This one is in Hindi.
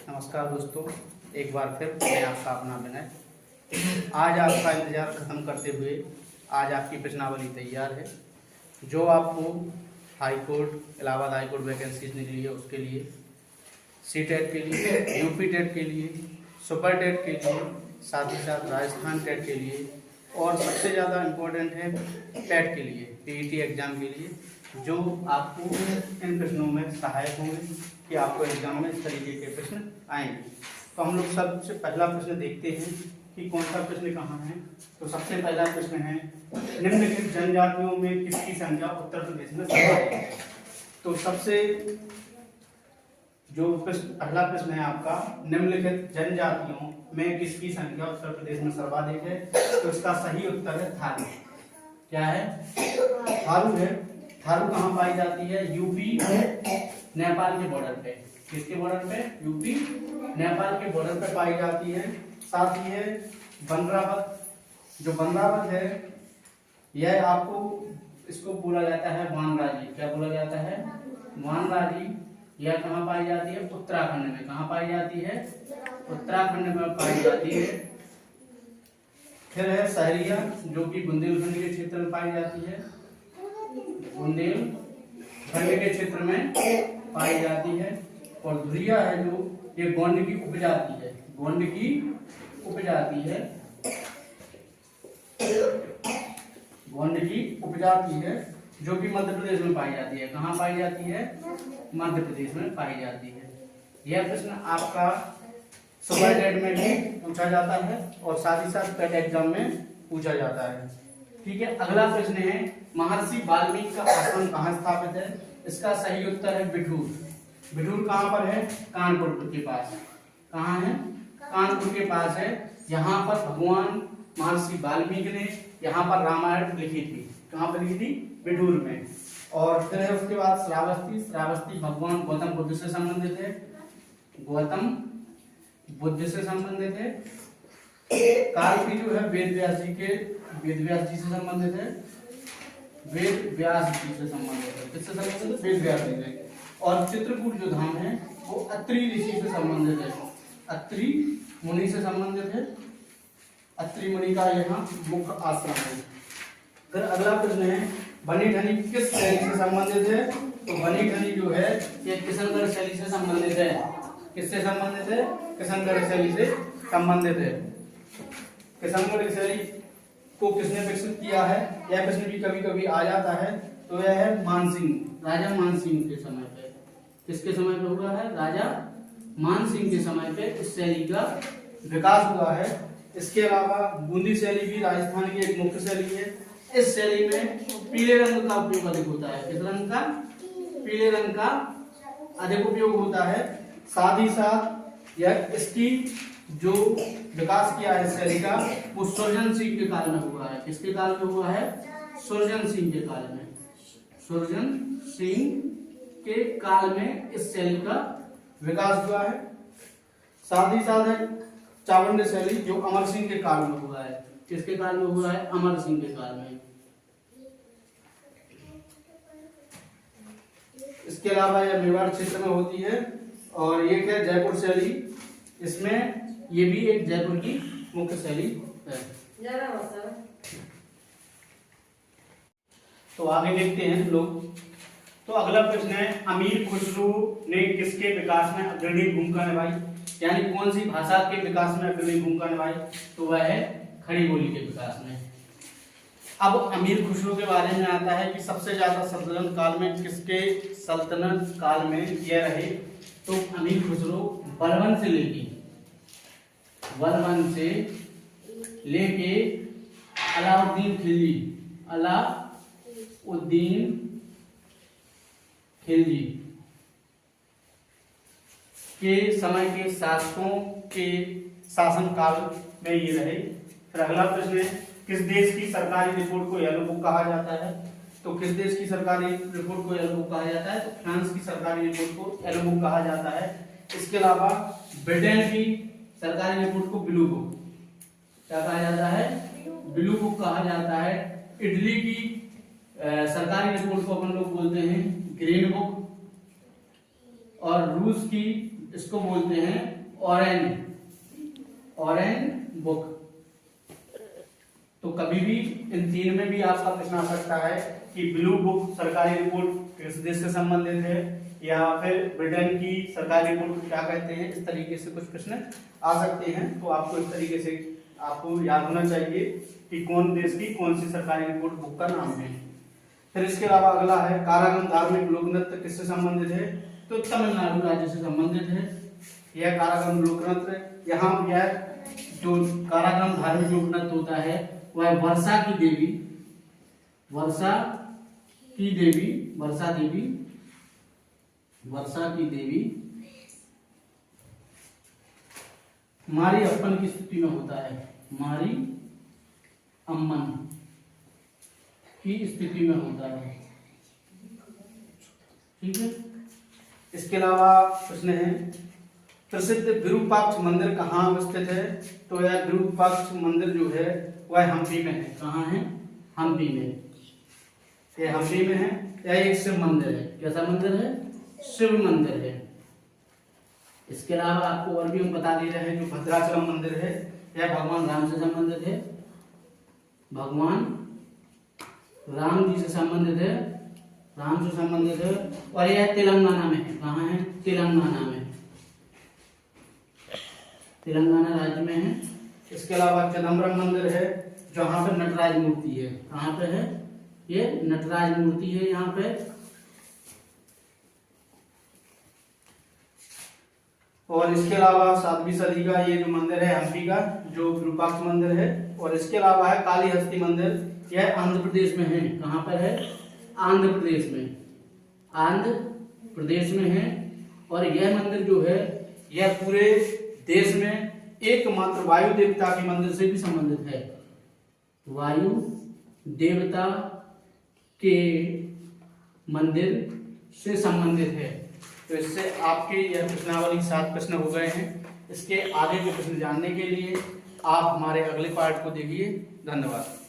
नमस्कार दोस्तों, एक बार फिर मैं आपका अपना विनय। आज आपका इंतज़ार ख़त्म करते हुए आज आपकी प्रश्नावली तैयार है, जो आपको high court, Allahabad high court vacancies निकली है उसके लिए, सी टेट के लिए, यूपी टेट के लिए, सुपर टेट के लिए, साथ ही साथ राजस्थान टेट के लिए और सबसे ज़्यादा इम्पोर्टेंट है टेट के लिए, पीईटी एग्ज़ाम के लिए, जो आपको इन प्रश्नों में सहायक होंगे कि आपको एग्जाम में इस तरीके के प्रश्न आएंगे। तो हम लोग सबसे पहला प्रश्न देखते हैं कि कौन सा प्रश्न कहाँ है। तो सबसे पहला प्रश्न है, निम्नलिखित जनजातियों में किसकी संख्या उत्तर प्रदेश में सर्वाधिक है। तो सबसे जो पहला प्रश्न है आपका, निम्नलिखित जनजातियों में किसकी संख्या उत्तर प्रदेश में सर्वाधिक है। तो इसका सही उत्तर है थारू। क्या है? थारू है। थारू कहाँ पाई जाती है? यूपी नेपाल के बॉर्डर पे। किसके बॉर्डर पे? यूपी नेपाल के बॉर्डर पे पाई जाती है। साथ ही है बनरावत। जो बनरावत है यह आपको इसको बोला जाता है वानराजी। क्या बोला जाता है? वानराजी। यह कहाँ पाई जाती है? उत्तराखंड में। कहाँ पाई जाती है? उत्तराखंड में पाई जाती है। फिर है सहरिया, जो कि बुंदेलखंड के क्षेत्र में पाई जाती है। बुंदेलखंड के क्षेत्र में पाई जाती है। और धुरिया है जो ये गोंड की उपजाति है। गोंड की उपजाति है। गोंड की उपजाति है जो कि मध्य प्रदेश में पाई जाती है। कहाँ पाई जाती है? मध्य प्रदेश में पाई जाती है। यह प्रश्न आपका सुपर टेट में भी पूछा जाता है और साथ ही साथ टेट एग्जाम में पूछा जाता है। ठीक है, अगला प्रश्न है, महर्षि वाल्मीकि का आश्रम कहाँ स्थापित है। इसका सही उत्तर है बिठूर। बिठूर कहाँ पर है? कानपुर के पास। कहाँ है? कानपुर के पास है। यहाँ पर भगवान महर्षि वाल्मीकि ने यहाँ पर रामायण लिखी थी। कहाँ पर लिखी थी? बिठूर में। और फिर है उसके बाद श्रावस्ती। श्रावस्ती भगवान गौतम बुद्ध से संबंधित है। गौतम बुद्ध से संबंधित है। कालपी जो है वेद व्यास जी से संबंधित है। वेद व्यास जी से संबंधित है। किससे संबंधित है? वेद व्यास जी से। और चित्रकूट जो धाम है वो अत्रि ऋषि से संबंधित है। अत्रि मुनि से संबंधित है। अत्रि मुनि का यहाँ मुख्य आश्रम है। फिर अगला प्रश्न है, बनी ठनी किस शैली से संबंधित है। तो बनी ठनी जो है ये किशनगढ़ शैली से संबंधित है। किससे संबंधित है? किशनगढ़ शैली से संबंधित है। किशनगढ़ शैली को किसने विकसित किया है? यह प्रश्न भी कभी कभी आ जाता है। तो यह है मानसिंह, राजा मानसिंह के समय पे। किसके समय पे हुआ है? राजा मानसिंह के समय पे इस शैली का विकास हुआ है। इसके अलावा बूंदी शैली भी राजस्थान की एक मुख्य शैली है। इस शैली में पीले रंग का उपयोग अधिक होता है। किस रंग का? पीले रंग का अधिक उपयोग होता है। साथ ही साथ यह इसकी जो विकास किया है शैली का वो सुरजन सिंह के काल में हुआ है। किसके काल में हुआ है? सुरजन सिंह के काल में। सुरजन सिंह के काल में इस शैली का विकास हुआ है। साथ ही साथ है चावंड शैली, जो अमर सिंह के काल में हुआ है। किसके काल में हुआ है? अमर सिंह के काल में। इसके अलावा यह मेवाड़ क्षेत्र में होती है। और ये क्या? जयपुर शैली। इसमें ये भी एक जयपुर की मुख्य शैली है। तो आगे देखते हैं लोग। तो अगला प्रश्न है, अमीर खुसरो ने किसके विकास में अग्रणी भूमिका निभाई। यानी कौन सी भाषा के विकास में अग्रणी भूमिका निभाई। तो वह है खड़ी बोली के विकास में। अब अमीर खुसरो के बारे में आता है कि सबसे ज्यादा सल्तनत काल में किसके सल्तनत काल में यह रहे। तो अमीर खुसरो बलबन से लेके अलाउद्दीन खिलजी के समय के शासकों के शासन काल में ये रहे। फिर अगला प्रश्न है, किस देश की सरकारी रिपोर्ट को येलो बुक कहा जाता है। तो किस देश की सरकारी रिपोर्ट को येलो बुक कहा जाता है। तो फ्रांस की सरकारी रिपोर्ट को येलो बुक कहा जाता है। इसके अलावा ब्रिटेन की सरकारी रिपोर्ट को ब्लू बुक क्या कहा जाता है? ब्लू बुक कहा जाता है। इटली की सरकारी रिपोर्ट को अपन लोग बोलते हैं ग्रीन बुक। और रूस की इसको बोलते हैं ऑरेंज बुक। तो कभी भी इन तीन में भी आपका प्रश्न आ सकता है कि ब्लू बुक सरकारी रिपोर्ट किस देश से संबंधित है, या फिर ब्रिटेन की सरकारी रिपोर्ट को क्या कहते हैं। इस तरीके से कुछ प्रश्न आ सकते हैं। तो आपको इस तरीके से आपको याद होना चाहिए कि कौन देश की कौन सी सरकारी रिपोर्ट बुक का नाम है। फिर इसके अलावा अगला है कारागम धार्मिक लोक नृत्य किससे संबंधित है, तो तमिलनाडु राज्य से संबंधित है यह कारागम लोक नृत्य। यहाँ यह जो कारागम धार्मिक लोक नृत्य होता है वह वर्षा की देवी मारी अप्पन की स्तुति में होता है, मारी अम्मन की स्थिति में होता है। ठीक है। इसके अलावा प्रश्न है प्रसिद्ध विरूपाक्ष मंदिर कहाँ अवस्थित है, तो यह विरूपाक्ष मंदिर जो है वह हम्पी में है। कहाँ है? हम्पी में। यह हम्पी में है। यह एक शिव मंदिर है। कैसा मंदिर है? शिव मंदिर है। इसके अलावा आपको और भी हम बता दे रहे हैं जो भद्राचलम मंदिर है यह भगवान राम से संबंधित है, भगवान राम जी से संबंधित है, राम से संबंधित है और यह तेलंगाना में है। कहाँ है? तेलंगाना में, तेलंगाना राज्य में है। इसके अलावा चिदम्बरम मंदिर है जहाँ पे नटराज मूर्ति है। कहाँ पे है? ये नटराज मूर्ति है यहाँ पे। और इसके अलावा 7वीं सदी का ये जो मंदिर है हम्पी का जो विरूपाक्ष मंदिर है। और इसके अलावा है कालीहस्ती मंदिर, यह आंध्र प्रदेश में है। कहाँ पर है? आंध्र प्रदेश में, आंध्र प्रदेश में है। और यह मंदिर जो है यह पूरे देश में एकमात्र वायु देवता के मंदिर से भी संबंधित है, वायु देवता के मंदिर से संबंधित है। तो इससे आपके यह प्रश्नावली 7 प्रश्न हो गए हैं। इसके आगे के प्रश्न जानने के लिए आप हमारे अगले पार्ट को देखिए। धन्यवाद।